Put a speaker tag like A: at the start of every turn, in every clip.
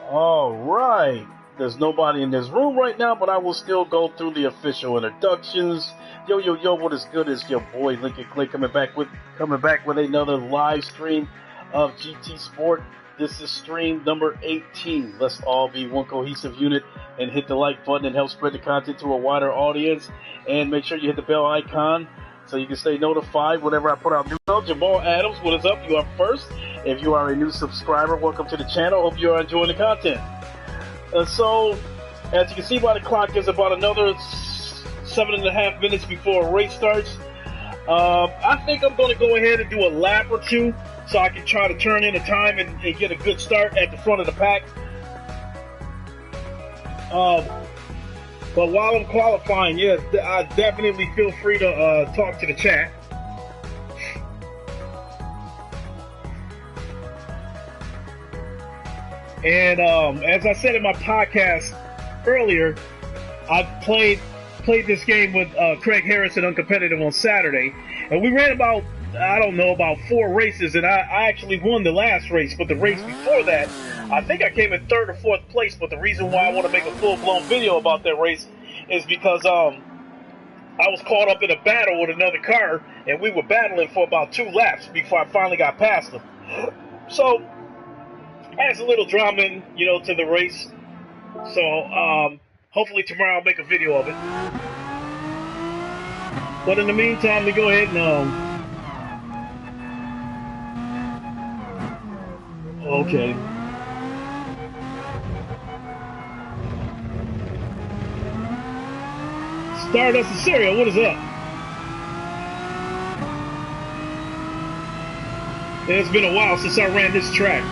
A: All right. There's nobody in this room right now, but I will still go through the official introductions. Yo, yo, yo! What is good? Is your boy Lincoln Clay coming back with another live stream of GT Sport. This is stream number 18. Let's all be one cohesive unit and hit the like button and help spread the content to a wider audience. And make sure you hit the bell icon so you can stay notified whenever I put out new videos. Jamal Adams, what is up? You are first. If you are a new subscriber, welcome to the channel. Hope you are enjoying the content. So, as you can see by the clock, there's about another 7.5 minutes before a race starts. I think I'm going to go ahead and do a lap or two so I can try to turn in a time and get a good start at the front of the pack. But while I'm qualifying, yes, I definitely feel free to talk to the chat. And as I said in my podcast earlier, I played this game with Craig Harrison Uncompetitive on Saturday, and we ran about 4 races, and I actually won the last race. But the race before that, I think I came in 3rd or 4th place. But the reason why I want to make a full-blown video about that race is because I was caught up in a battle with another car, and we were battling for about 2 laps before I finally got past them. So adds a little drama, to the race. So hopefully tomorrow I'll make a video of it. But in the meantime, we go ahead and okay. Stardust and Cereal, what is up? It's been a while since I ran this track.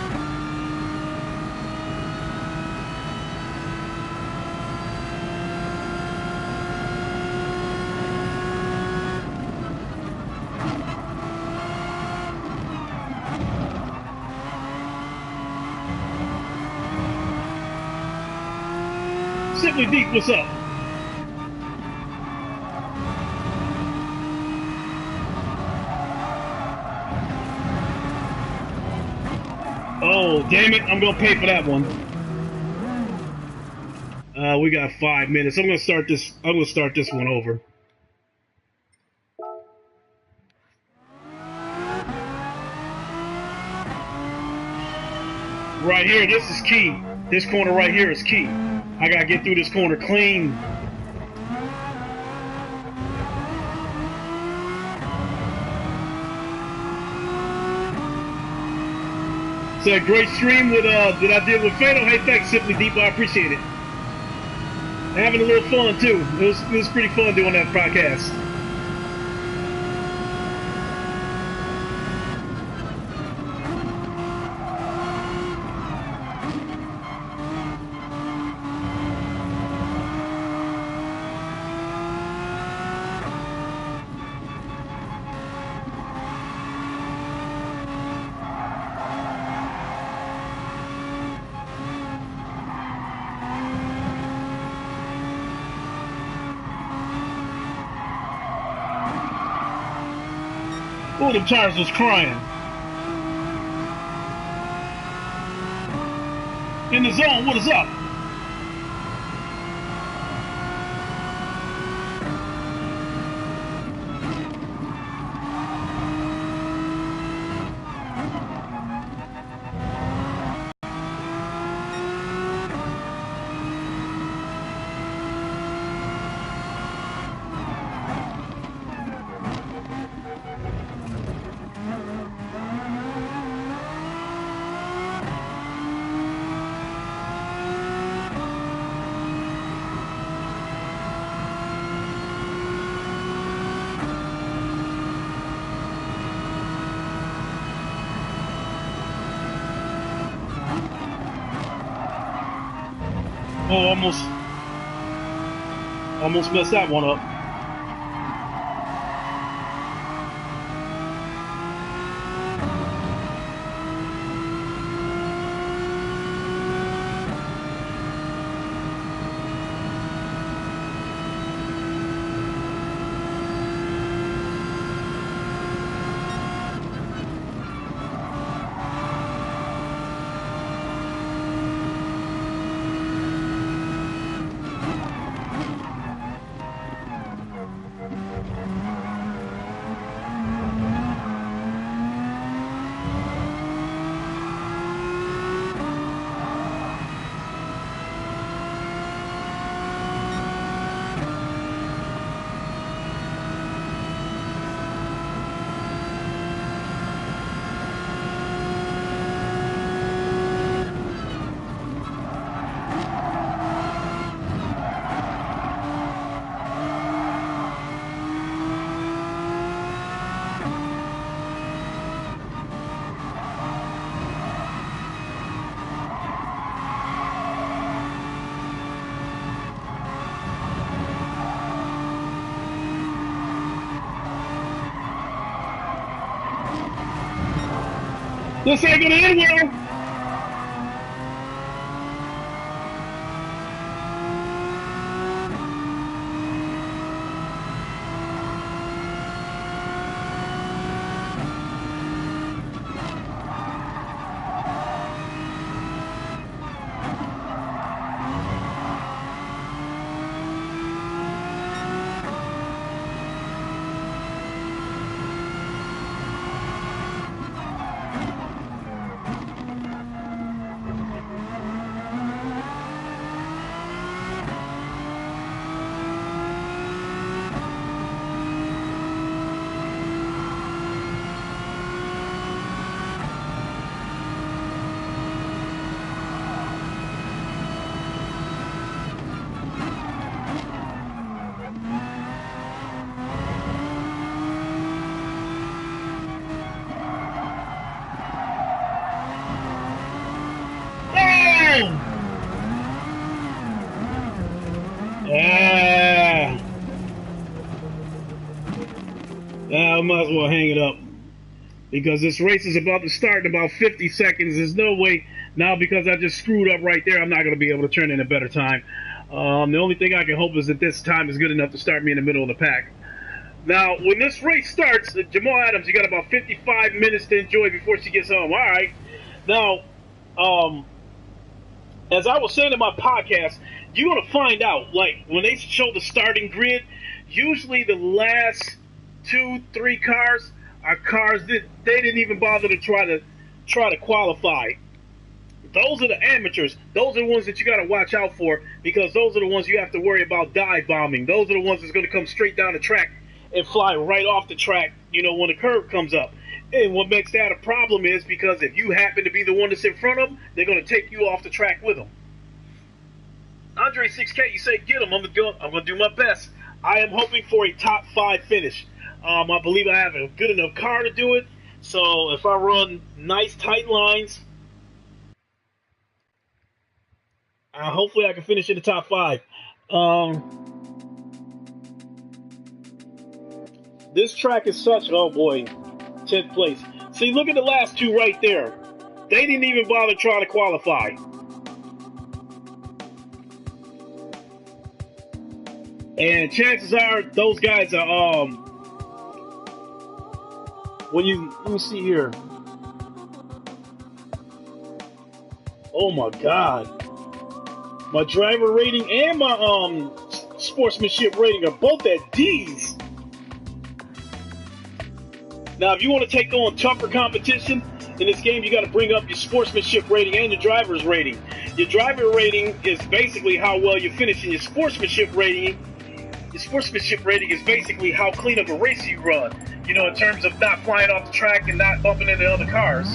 A: Simply Deep, what's up? Oh, damn it, I'm gonna pay for that one. We got 5 minutes. I'm gonna start this one over. Right here, this is key. This corner right here is key. I gotta get through this corner clean. It's a great stream with that I did with Fatal. Hey, thanks, Simply Deep. I appreciate it. Having a little fun too. It was pretty fun doing that podcast. Oh, the tires was crying. In the zone, what is up? Oh, almost messed that one up. This ain't gonna end well. I might as well hang it up because this race is about to start in about 50 seconds. There's no way now, because I just screwed up right there, I'm not going to be able to turn in a better time. The only thing I can hope is that this time is good enough to start me in the middle of the pack. Now, when this race starts, Jamal Adams, you got about 55 minutes to enjoy before she gets home. All right. Now, as I was saying in my podcast, you're going to find out, like, when they show the starting grid, usually the last 2-3 cars are cars that they didn't even bother to try to qualify. Those are the amateurs. Those are the ones that you got to watch out for, because those are the ones you have to worry about dive bombing. Those are the ones that's going to come straight down the track and fly right off the track, you know, when the curve comes up. And what makes that a problem is because if you happen to be the one that's in front of them, they're going to take you off the track with them. Andre 6K, you say get them. I'm going to do my best. I am hoping for a top 5 finish. I believe I have a good enough car to do it. So if I run nice tight lines, hopefully I can finish in the top 5. This track is such, oh boy, 10th place. See, look at the last 2 right there. They didn't even bother trying to qualify. And chances are those guys are, let me see here. Oh my God. My driver rating and my sportsmanship rating are both at D's. Now, if you want to take on tougher competition in this game, you got to bring up your sportsmanship rating and your driver's rating. Your driver rating is basically how well you finish, and your sportsmanship rating is basically how clean of a race you run. You know, in terms of not flying off the track and not bumping into other cars.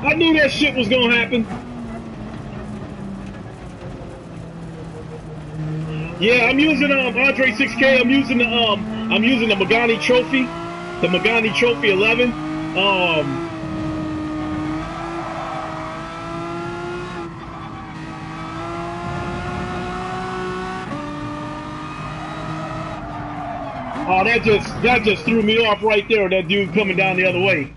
A: I knew that shit was gonna happen. Yeah, I'm using Andre 6K. I'm using the Magani Trophy, the Magani Trophy 11. Oh, that just threw me off right there. That dude coming down the other way.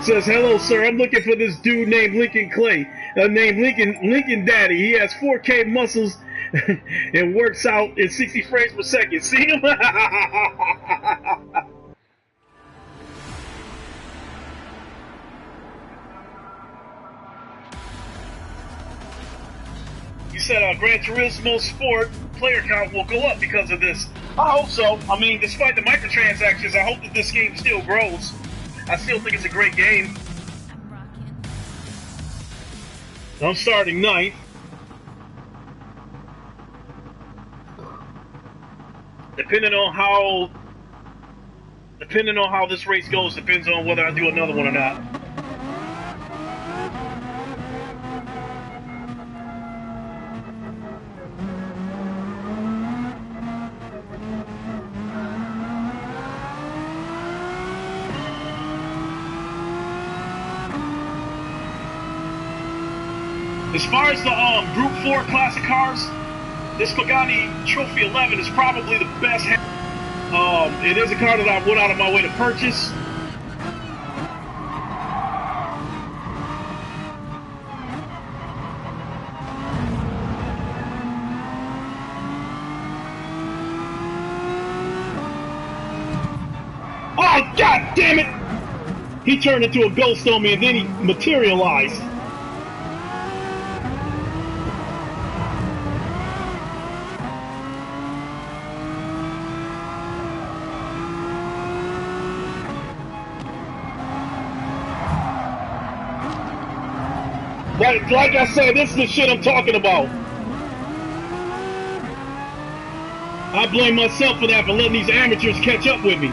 A: Says, hello, sir. I'm looking for this dude named Lincoln Clay. Named Lincoln Daddy. He has 4K muscles and works out in 60 frames per second. See him? You said Gran Turismo Sport player count will go up because of this. I hope so. I mean, despite the microtransactions, I hope that this game still grows. I still think it's a great game. I'm starting 9th. Depending on how this race goes, depends on whether I do another one or not. As far as the Group 4 classic cars, this Pagani Trophy 11 is probably the best. It is a car that I went out of my way to purchase. Oh, God damn it! He turned into a ghost on me and then he materialized. Like I said, this is the shit I'm talking about. I blame myself for that, for letting these amateurs catch up with me.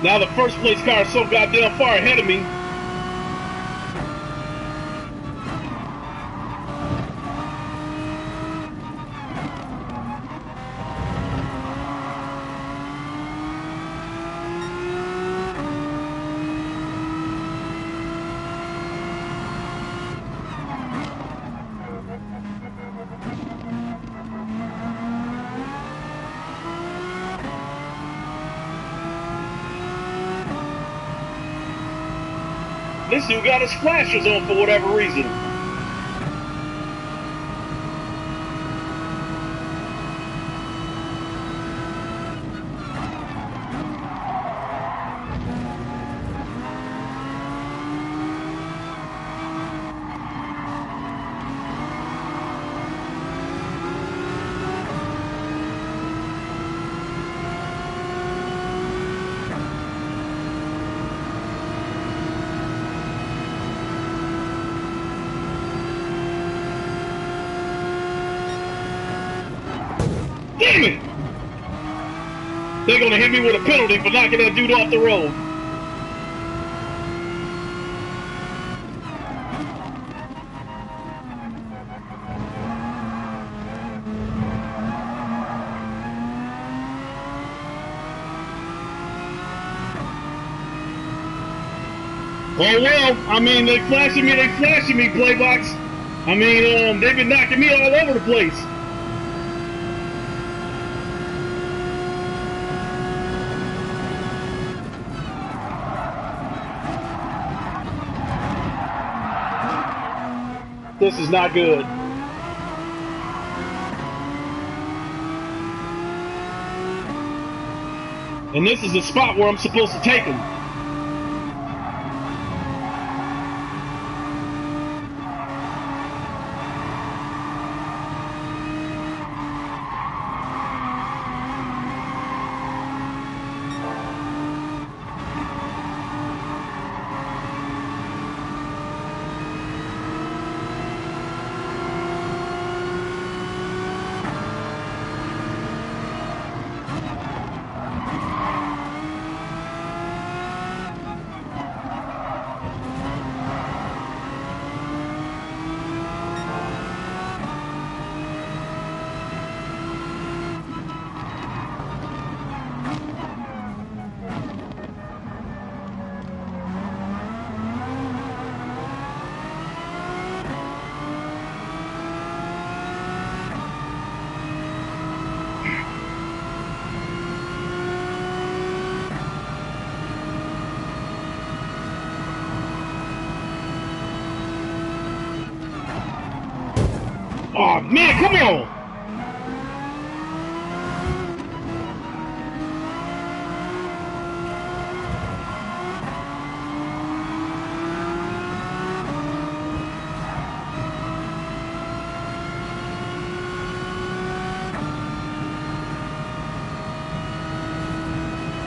A: Now the first place car is so goddamn far ahead of me. This dude got his flashers on for whatever reason. Damn it! They're gonna hit me with a penalty for knocking that dude off the road. Oh well, I mean, they flashing me, Playbox. I mean, they've been knocking me all over the place. This is not good. And this is the spot where I'm supposed to take him. Oh man, come on!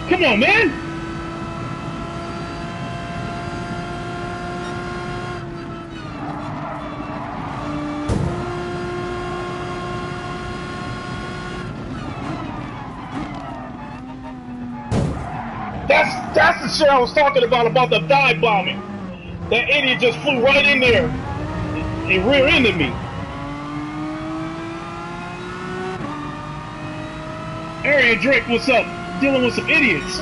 A: Come on, man! That's the shit I was talking about the dive bombing. That idiot just flew right in there and rear-ended me. Arian Drake, what's up? Dealing with some idiots.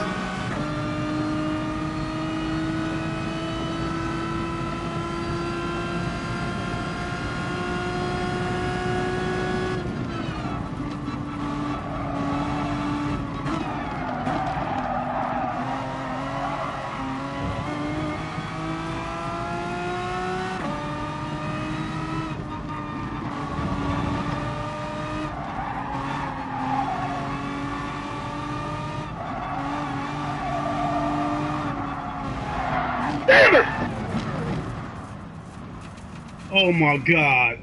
A: Damn it! Oh my God.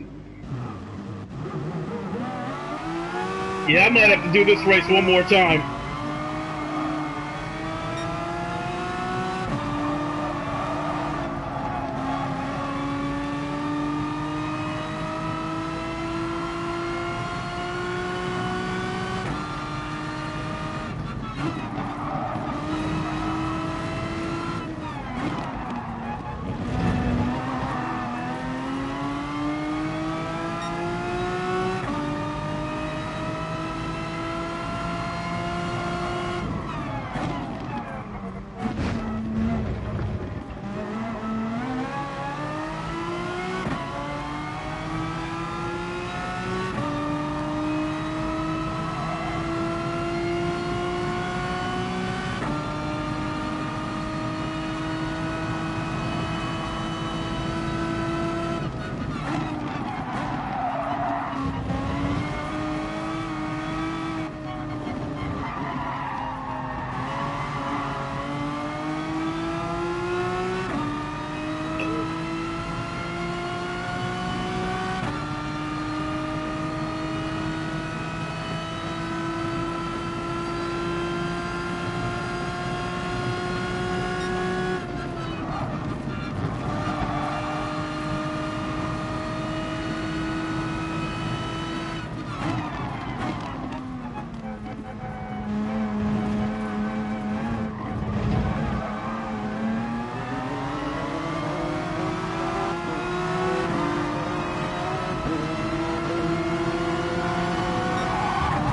A: Yeah, I might have to do this race one more time.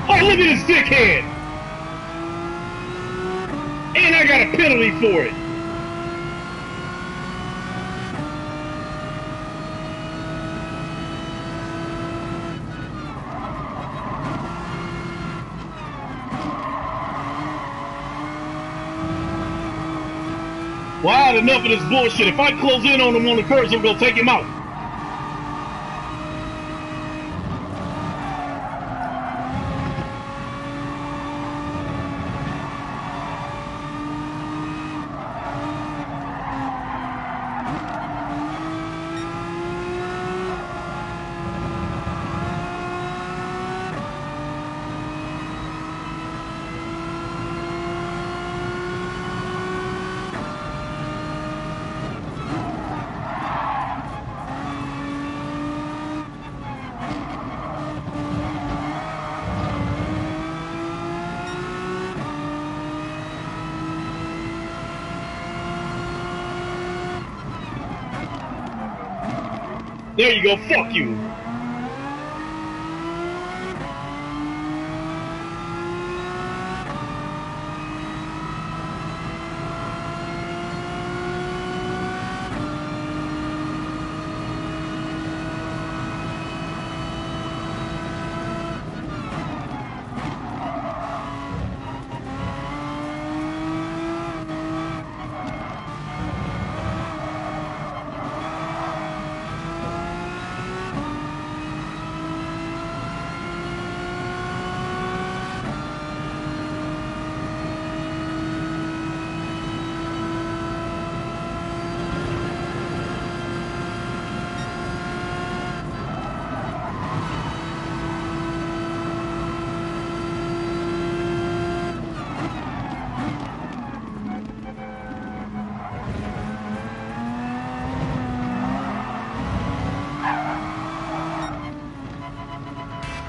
A: Oh, look at this dickhead! And I got a penalty for it. Well, I had enough of this bullshit. If I close in on him on the curves, I'm gonna take him out. There you go, fuck you.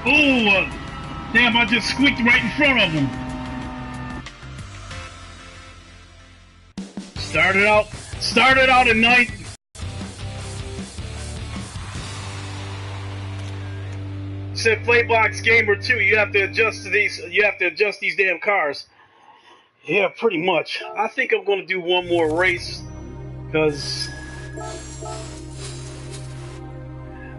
A: Oh, damn, I just squeaked right in front of him. Started out at night. Said Playbox Gamer 2, you have to adjust these damn cars. Yeah, pretty much. I think I'm gonna do one more race, because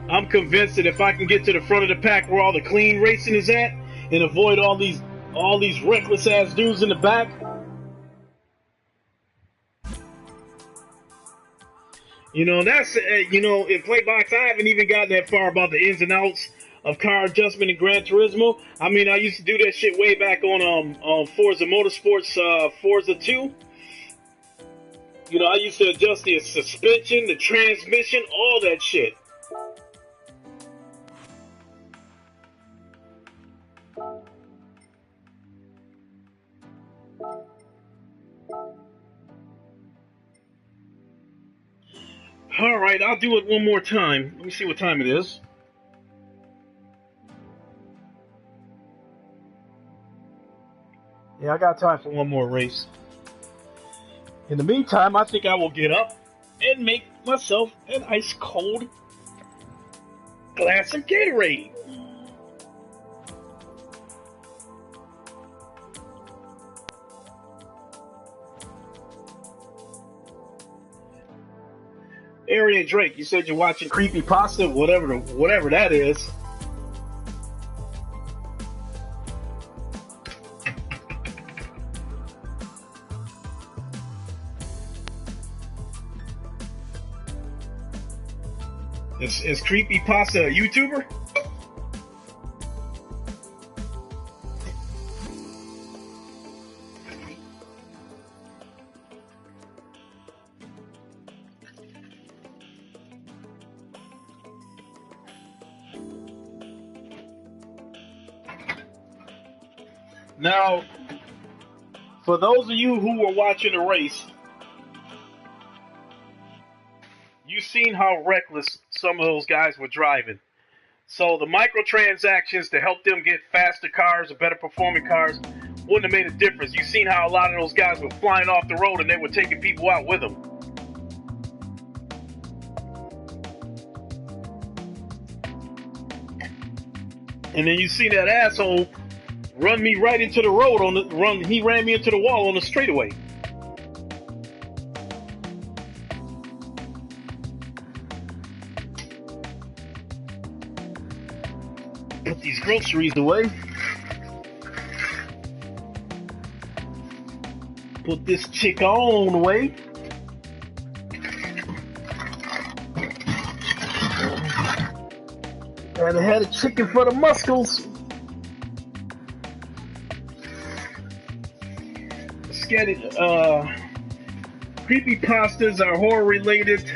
A: I'm convinced that if I can get to the front of the pack where all the clean racing is at and avoid all these reckless ass dudes in the back. You know, that's in Playbox I haven't even gotten that far about the ins and outs of car adjustment in Gran Turismo. I mean, I used to do that shit way back on Forza Motorsports Forza 2. You know, I used to adjust the suspension, the transmission, all that shit. All right, I'll do it one more time. Let me see what time it is. Yeah, I got time for one more race. In the meantime, I think I will get up and make myself an ice cold glass of Gatorade. Arian Drake, you said you're watching Creepypasta, whatever that is. Is Creepypasta a YouTuber? Now, for those of you who were watching the race, you've seen how reckless some of those guys were driving. So the microtransactions to help them get faster cars or better performing cars wouldn't have made a difference. You've seen how a lot of those guys were flying off the road and they were taking people out with them. And then you see that asshole run me right into the road he ran me into the wall on the straightaway. Put these groceries away. Put this chicken away. And I had a chicken for the muscles. Let's get it. Creepypastas are horror-related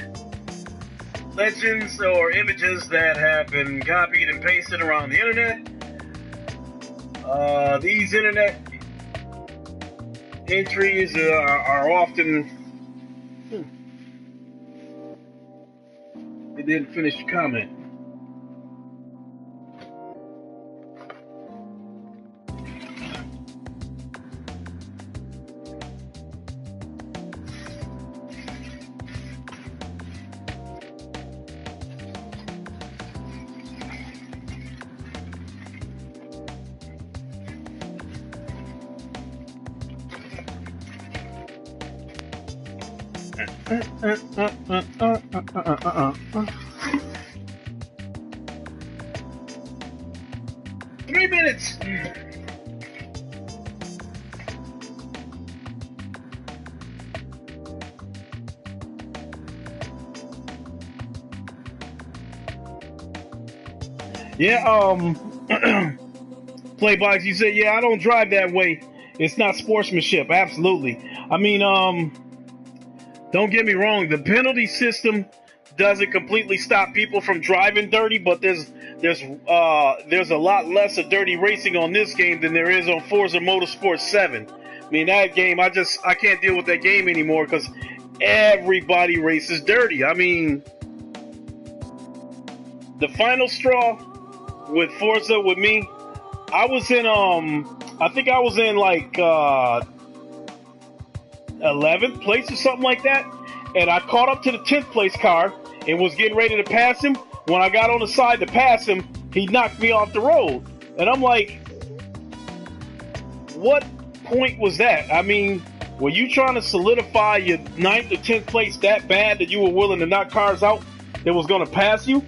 A: legends or images that have been copied and pasted around the internet. These internet entries are often... It didn't finish the comment. Three minutes. Yeah, Playbox, you said, yeah, I don't drive that way. It's not sportsmanship. Absolutely. I mean, don't get me wrong. The penalty system doesn't completely stop people from driving dirty, but there's a lot less of dirty racing on this game than there is on Forza Motorsport 7. I mean, that game, I can't deal with that game anymore because everybody races dirty. I mean, the final straw with Forza with me, I was in I think I was in like 11th place or something like that, and I caught up to the 10th place car and was getting ready to pass him. When I got on the side to pass him, he knocked me off the road, and I'm like, what point was that? I mean, were you trying to solidify your 9th or 10th place that bad that you were willing to knock cars out that was going to pass you?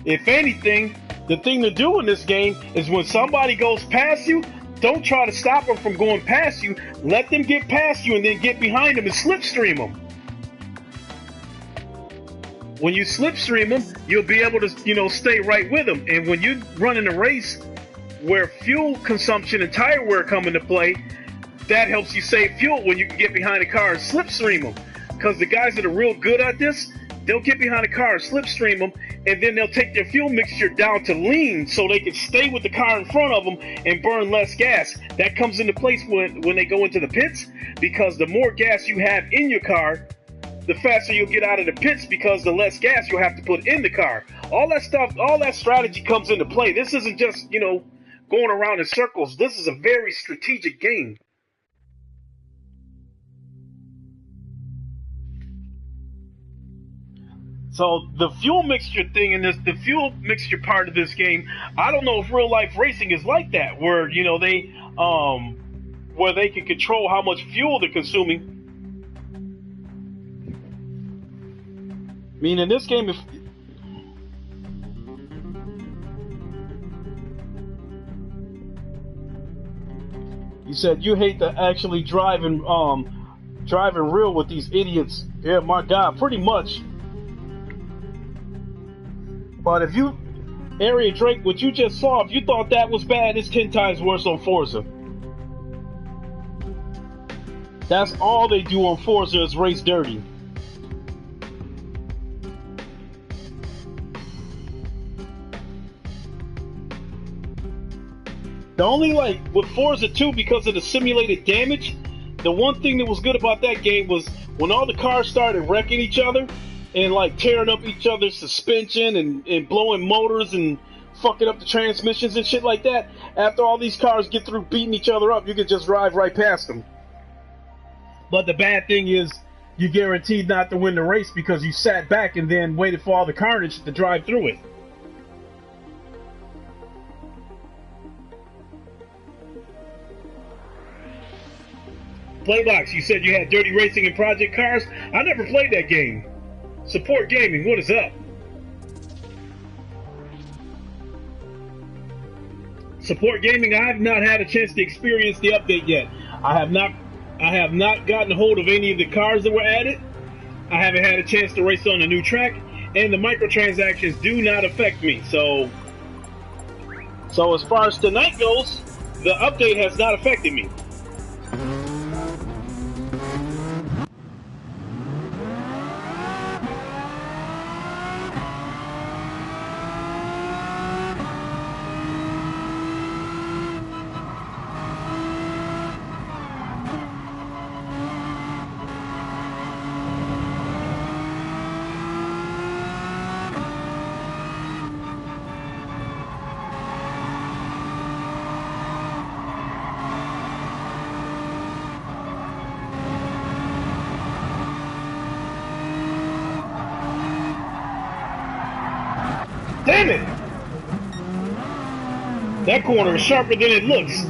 A: If anything, the thing to do in this game is when somebody goes past you, don't try to stop them from going past you. Let them get past you and then get behind them and slipstream them. When you slipstream them, you'll be able to, stay right with them. And when you're running a race where fuel consumption and tire wear come into play, that helps you save fuel when you can get behind a car and slipstream them. Because the guys that are real good at this, they'll get behind a car and slipstream them, and then they'll take their fuel mixture down to lean so they can stay with the car in front of them and burn less gas. That comes into place when they go into the pits, because the more gas you have in your car, the faster you'll get out of the pits, because the less gas you'll have to put in the car. All that stuff, all that strategy comes into play. This isn't just, going around in circles. This is a very strategic game. So the fuel mixture thing in the fuel mixture part of this game, I don't know if real life racing is like that, where where they can control how much fuel they're consuming. I mean, in this game, if you said you hate to actually driving real with these idiots, yeah, my God, pretty much. But if you, Area Drake, what you just saw, if you thought that was bad, it's 10 times worse on Forza. That's all they do on Forza is race dirty. The only, with Forza 2, because of the simulated damage, the one thing that was good about that game was when all the cars started wrecking each other, and tearing up each other's suspension and blowing motors and fucking up the transmissions and shit like that. After all these cars get through beating each other up, you can just drive right past them. But the bad thing is, you're guaranteed not to win the race because you sat back and then waited for all the carnage to drive through it. Playbox, you said you had Dirty Racing and Project Cars. I never played that game. Support Gaming, what is up? Support Gaming, I have not had a chance to experience the update yet. I have not gotten a hold of any of the cars that were added. I haven't had a chance to race on the new track, and the microtransactions do not affect me. So as far as tonight goes, the update has not affected me. Damn it! That corner is sharper than it looks.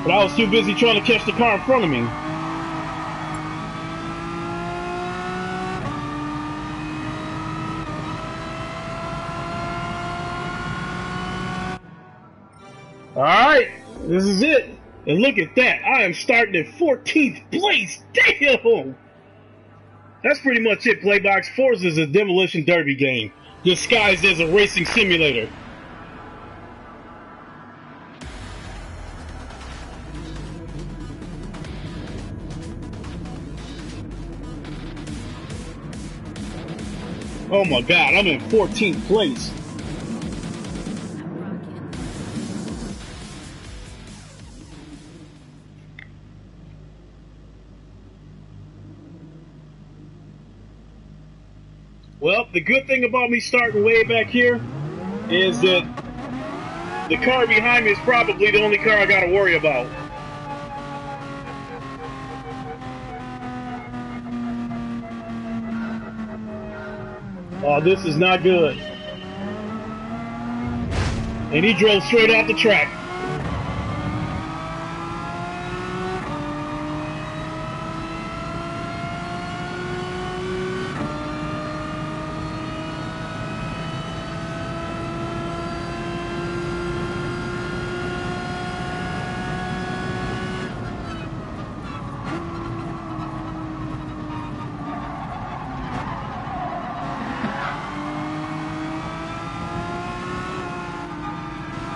A: But I was too busy trying to catch the car in front of me. Alright, this is it. And look at that. I am starting at 14th place. Damn! That's pretty much it, Playbox. Forza is a demolition derby game, disguised as a racing simulator. Oh my God, I'm in 14th place. Well, the good thing about me starting way back here is that the car behind me is probably the only car I gotta worry about. Oh, this is not good. And he drove straight off the track.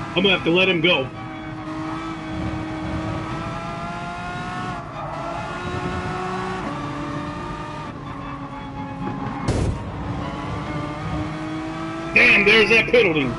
A: I'm gonna have to let him go. there's that penalty.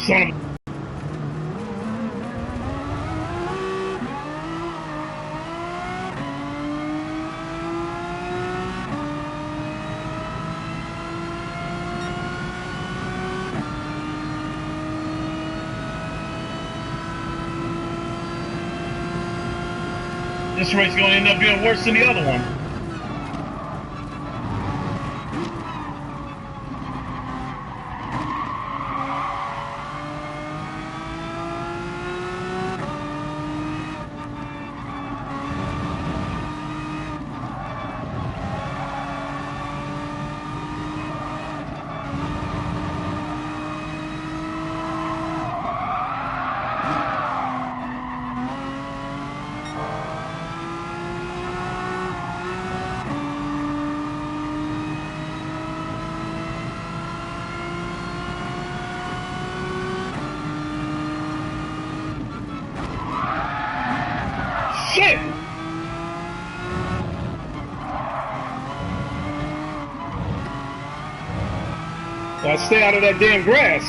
A: Son of a... This race is going to end up being worse than the other one. Shit! Gotta stay out of that damn grass.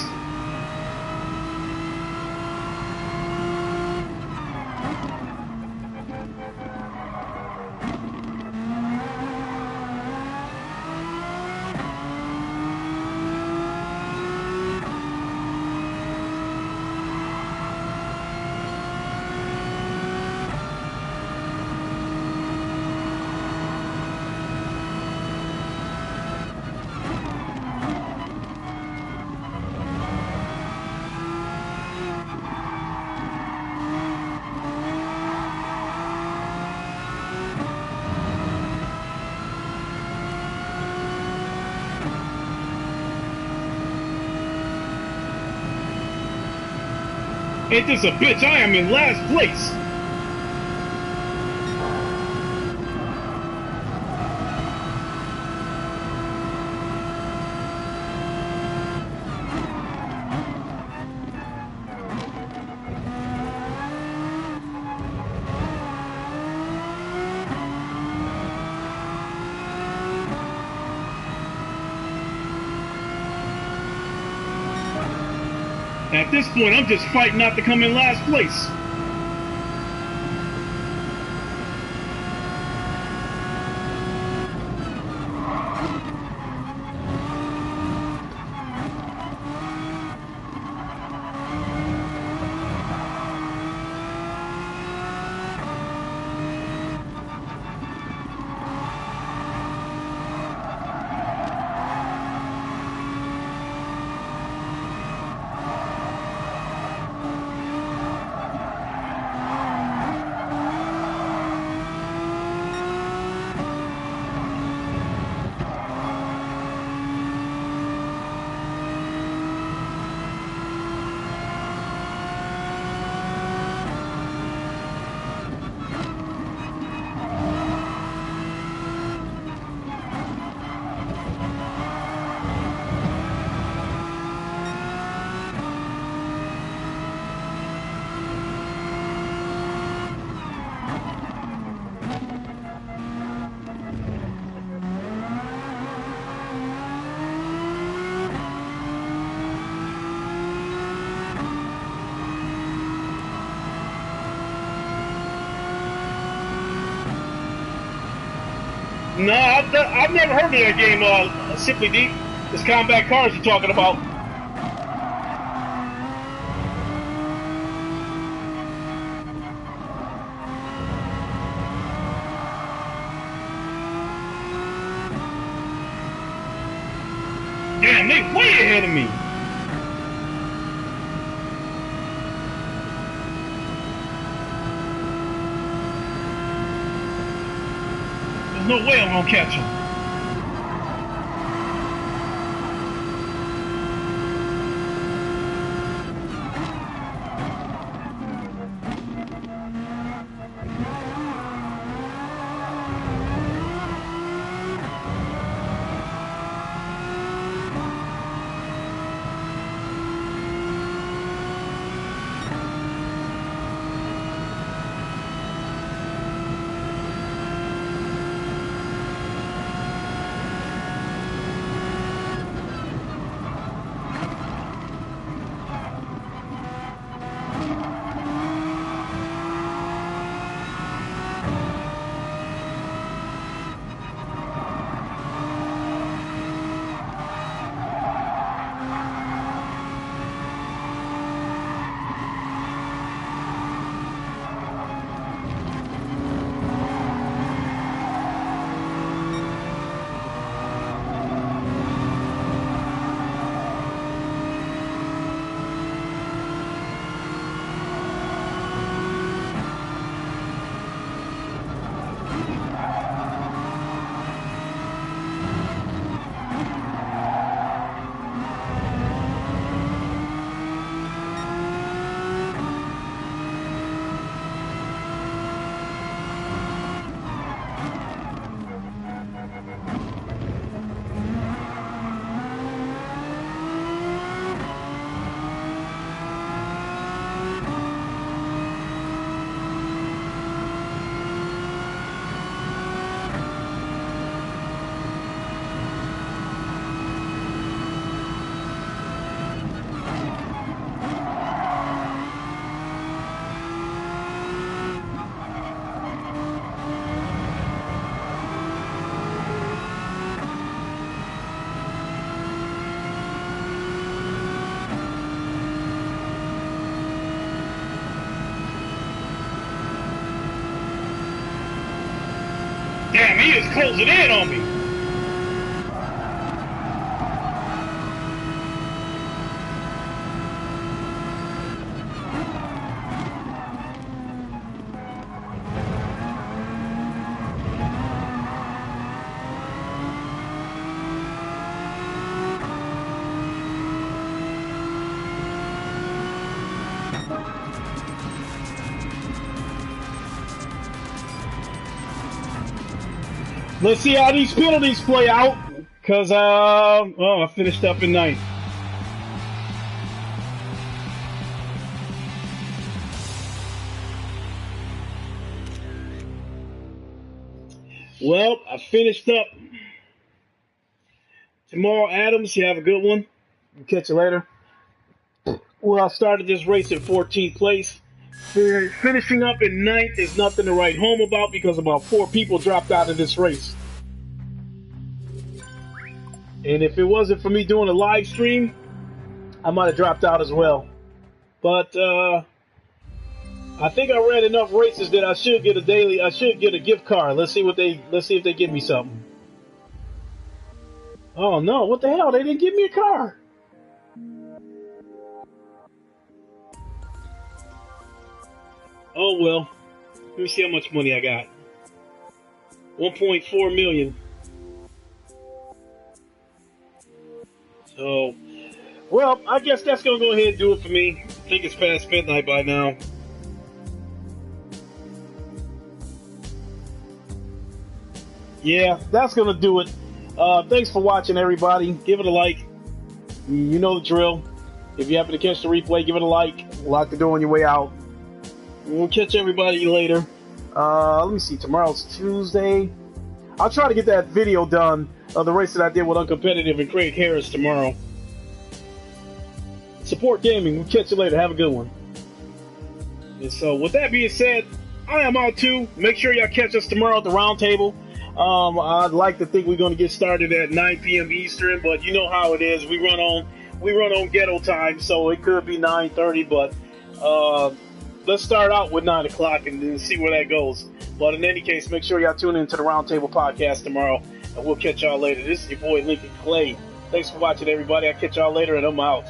A: Ain't this a bitch? I am in last place. At this point, I'm just fighting not to come in last place. No, I've never heard of that game, Simply Deep. It's Combat Cars you're talking about. Damn, they way ahead of me. There's no way I'm gonna catch him. Damn, he is closing in on me. Let's see how these penalties play out, because I finished up in ninth. Well, I finished up. Tomorrow, Adams, you have a good one. I'll catch you later. Well, I started this race in 14th place. Finishing up in ninth is nothing to write home about because about 4 people dropped out of this race. And if it wasn't for me doing a live stream, I might have dropped out as well. But I think I ran enough races that I should get a gift card. Let's see if they give me something. Oh no, what the hell? They didn't give me a car. Oh well. Let me see how much money I got. 1.4 million. So, well, I guess that's gonna go ahead and do it for me. I think it's past midnight by now. Yeah, that's gonna do it. Thanks for watching, everybody. Give it a like. You know the drill. If you happen to catch the replay, give it a like. Lock the door on your way out. We'll catch everybody later. Let me see. Tomorrow's Tuesday. I'll try to get that video done of the race that I did with Uncompetitive and Craig Harris tomorrow. Support gaming. We'll catch you later. Have a good one. And so, with that being said, I am out too. Make sure y'all catch us tomorrow at the round table. I'd like to think we're going to get started at 9 p.m. Eastern, but you know how it is. We run on ghetto time, so it could be 9:30. But let's start out with 9 o'clock and then see where that goes. But in any case, make sure y'all tune into the Roundtable Podcast tomorrow, and we'll catch y'all later. This is your boy Lincoln Clay. Thanks for watching, everybody. I'll catch y'all later, and I'm out.